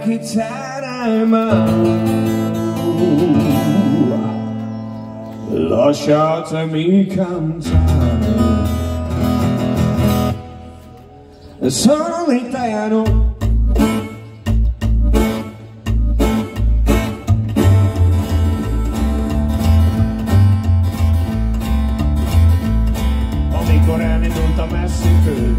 lucky time. Lasciatemi cantare. Sono un italiano. Amikor elindult a messzikő,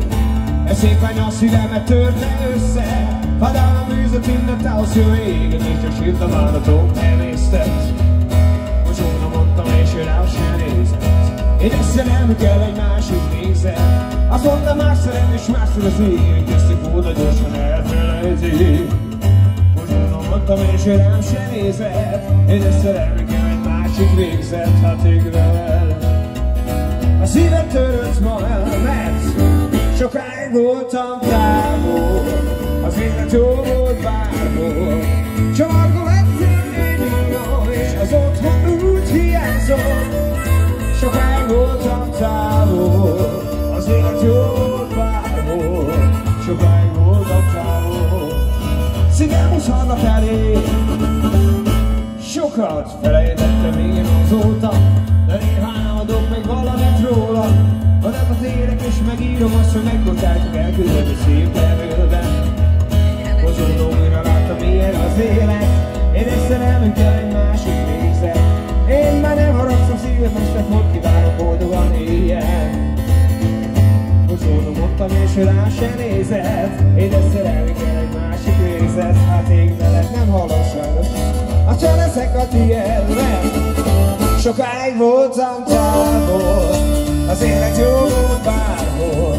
ez szépen a szívemet törte össze. Padálom bűzött mindent állsz jó égen, és csak sírt a vállatom emésztett. Mocsóna mondtam, és ő rám sem nézett. Én összenelmű kell egy másik nézet. Azt mondta, más szeret és másról az ég, köztük óda gyorsan elfelejti. Mocsóna mondtam, és ő rám sem nézett. Én összenelmű kell egy másik végzet, hát ég veled. A szívem törött ma el, mert sokáig voltam távol. Az élet jó volt bárhol. Csavargó lettem én, és az otthon úgy hiányzott. Sokáig voltam távol. Az élet jó volt bárhol. Sokáig voltam távol. Szívem húzhatnak elé. Sokat felejtettem én azóta, de néha álmodok meg valamit róla. Ha nem az élek és megírom azt, hogy megbocsájtok elküldeni szép levélben. Bozódom, újra láttam, milyen az élet. Én összenelmünk kell egy másik részet. Én már nem haragszom szívem, most hogy kívánok boldogan éljen. Bozódom, mondtam, és rá se nézett. Én összenelmünk kell egy másik részet. Hát ég veled, nem hallassad. Hát csak leszek a tiéd, mert sokáig voltam távol. Az élet jó volt bárhol.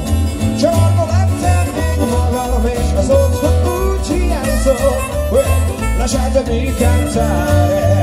Csavargó lettem én magam, és az otthon úgy hiányzott. Lasciatemi cantare.